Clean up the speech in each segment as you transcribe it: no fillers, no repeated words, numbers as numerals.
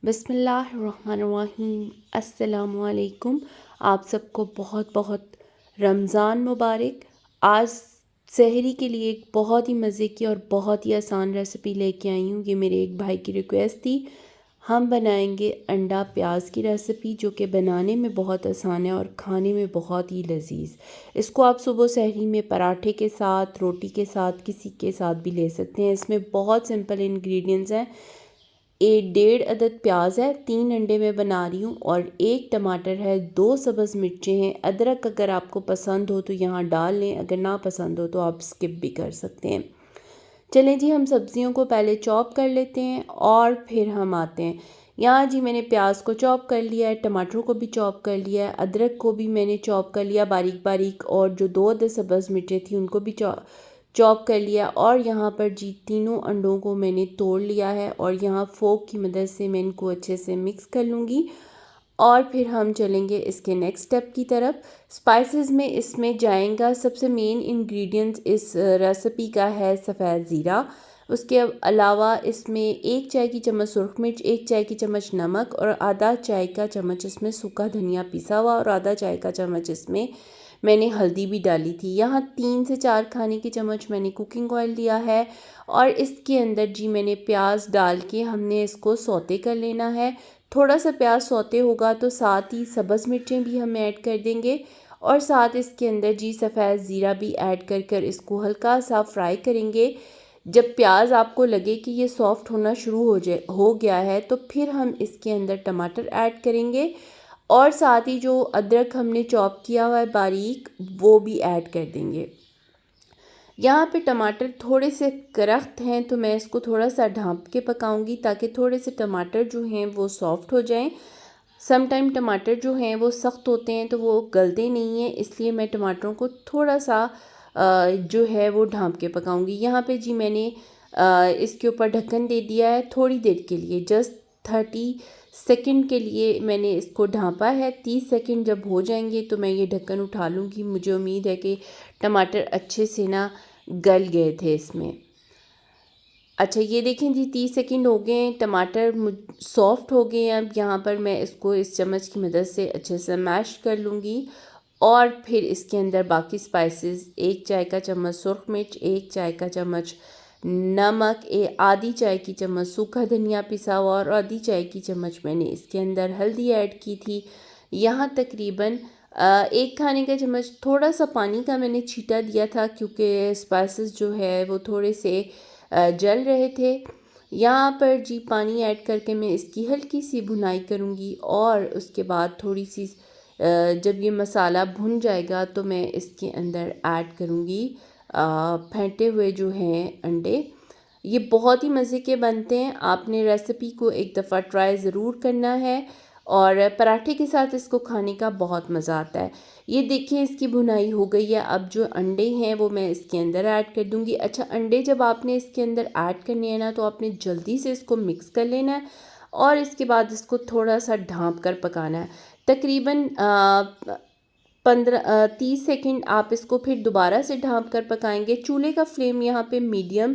बिस्मिल्लाहिर्रहमानिर्रहीम। अस्सलामुअलैकुम। आप सबको बहुत बहुत रमज़ान मुबारक। आज सहरी के लिए एक बहुत ही मज़े की और बहुत ही आसान रेसिपी लेके आई हूँ। ये मेरे एक भाई की रिक्वेस्ट थी। हम बनाएंगे अंडा प्याज की रेसिपी, जो कि बनाने में बहुत आसान है और खाने में बहुत ही लजीज। इसको आप सुबह सहरी में पराठे के साथ, रोटी के साथ, किसी के साथ भी ले सकते हैं। इसमें बहुत सिंपल इंग्रेडिएंट्स हैं। 1.5 अदद प्याज है, 3 अंडे मैं बना रही हूँ और 1 टमाटर है, 2 सब्ज़ मिर्चें हैं। अदरक अगर आपको पसंद हो तो यहाँ डाल लें, अगर ना पसंद हो तो आप स्किप भी कर सकते हैं। चलें जी, हम सब्ज़ियों को पहले चॉप कर लेते हैं और फिर हम आते हैं। यहाँ जी मैंने प्याज को चॉप कर लिया है, टमाटर को भी चॉप कर लिया है, अदरक को भी मैंने चॉप कर लिया बारीक बारीक, और जो 2 अदद सब्ज़ मिर्चें थी उनको भी चॉप कर लिया। और यहाँ पर जी तीनों अंडों को मैंने तोड़ लिया है और यहाँ फोक की मदद से मैं इनको अच्छे से मिक्स कर लूँगी। और फिर हम चलेंगे इसके नेक्स्ट स्टेप की तरफ। स्पाइसेस में इसमें जाएगा, सबसे मेन इंग्रेडिएंट्स इस रेसिपी का है सफ़ेद ज़ीरा। उसके अलावा इसमें 1 चाय की चम्मच सुरख मिर्च, 1 चाय की चम्मच नमक और आधा चाय का चम्मच इसमें सूखा धनिया पिसा हुआ, और आधा चाय का चम्मच इसमें मैंने हल्दी भी डाली थी। यहाँ 3 से 4 खाने की चम्मच मैंने कुकिंग ऑयल लिया है। और इसके अंदर जी मैंने प्याज डाल के हमने इसको सौते कर लेना है। थोड़ा सा प्याज सौते होगा तो साथ ही सब्ज़ मिर्चें भी हम ऐड कर देंगे, और साथ इसके अंदर जी सफ़ेद ज़ीरा भी ऐड कर इसको हल्का सा फ्राई करेंगे। जब प्याज आपको लगे कि ये सॉफ़्ट होना शुरू हो गया है तो फिर हम इसके अंदर टमाटर ऐड करेंगे, और साथ ही जो अदरक हमने चॉप किया हुआ है बारीक, वो भी ऐड कर देंगे। यहाँ पे टमाटर थोड़े से करख्त हैं तो मैं इसको थोड़ा सा ढाँप के पकाऊंगी, ताकि थोड़े से टमाटर जो हैं वो सॉफ़्ट हो जाएं। सम टाइम टमाटर जो हैं वो सख्त होते हैं तो वो गलते नहीं हैं, इसलिए मैं टमाटरों को थोड़ा सा जो है वो ढाँप के पकाऊंगी। यहाँ पे जी मैंने इसके ऊपर ढक्कन दे दिया है थोड़ी देर के लिए, जस्ट 30 सेकंड के लिए मैंने इसको ढाँपा है। 30 सेकंड जब हो जाएंगे तो मैं ये ढक्कन उठा लूँगी। मुझे उम्मीद है कि टमाटर अच्छे से ना गल गए थे इसमें। अच्छा, ये देखें जी 30 सेकंड हो गए हैं, टमाटर सॉफ्ट हो गए हैं। अब यहाँ पर मैं इसको इस चम्मच की मदद से अच्छे से मैश कर लूँगी, और फिर इसके अंदर बाकी स्पाइसेस 1 चाय का चम्मच सुरख मिर्च, 1 चाय का चम्मच नमक, आधी चाय की चम्मच सूखा धनिया पिसा हुआ, और आधी चाय की चम्मच मैंने इसके अंदर हल्दी ऐड की थी। यहाँ तकरीबन 1 खाने का चम्मच थोड़ा सा पानी का मैंने छींटा दिया था, क्योंकि स्पाइसेस जो है वो थोड़े से जल रहे थे। यहाँ पर जी पानी ऐड करके मैं इसकी हल्की सी भुनाई करूँगी, और उसके बाद थोड़ी सी जब ये मसाला भुन जाएगा तो मैं इसके अंदर ऐड करूँगी फेंटे हुए जो हैं अंडे। ये बहुत ही मज़े के बनते हैं, आपने रेसिपी को एक दफ़ा ट्राई ज़रूर करना है, और पराठे के साथ इसको खाने का बहुत मज़ा आता है। ये देखिए इसकी भुनाई हो गई है। अब जो अंडे हैं वो मैं इसके अंदर ऐड कर दूँगी। अच्छा, अंडे जब आपने इसके अंदर ऐड करने हैं ना, तो आपने जल्दी से इसको मिक्स कर लेना है, और इसके बाद इसको थोड़ा सा ढाँप कर पकाना है। तकरीबन 30 सेकंड आप इसको फिर दोबारा से ढाँप कर पकाएंगे। चूल्हे का फ्लेम यहाँ पे मीडियम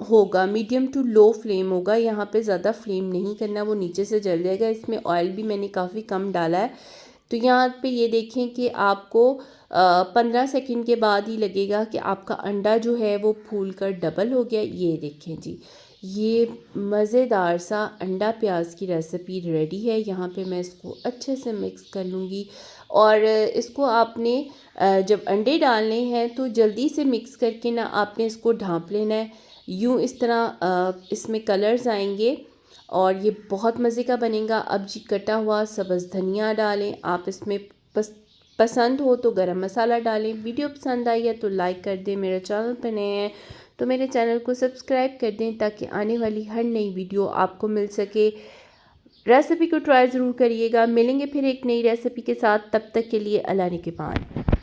होगा, मीडियम टू लो फ्लेम होगा। यहाँ पे ज़्यादा फ्लेम नहीं करना, वो नीचे से जल जाएगा। इसमें ऑयल भी मैंने काफ़ी कम डाला है। तो यहाँ पे ये देखें कि आपको 15 सेकंड के बाद ही लगेगा कि आपका अंडा जो है वो फूल कर डबल हो गया। ये देखें जी, ये मज़ेदार सा अंडा प्याज की रेसिपी रेडी है। यहाँ पे मैं इसको अच्छे से मिक्स कर लूँगी, और इसको आपने जब अंडे डालने हैं तो जल्दी से मिक्स करके ना आपने इसको ढाँप लेना है। यूँ इस तरह इसमें कलर्स आएंगे और ये बहुत मज़े का बनेगा। अब जी कटा हुआ सब्ज़ धनिया डालें आप इसमें, पसंद हो तो गरम मसाला डालें। वीडियो पसंद आई है तो लाइक कर दें। मेरे चैनल पर नए हैं तो मेरे चैनल को सब्सक्राइब कर दें, ताकि आने वाली हर नई वीडियो आपको मिल सके। रेसिपी को ट्राई ज़रूर करिएगा। मिलेंगे फिर एक नई रेसिपी के साथ, तब तक के लिए अल्लाह ने के पान।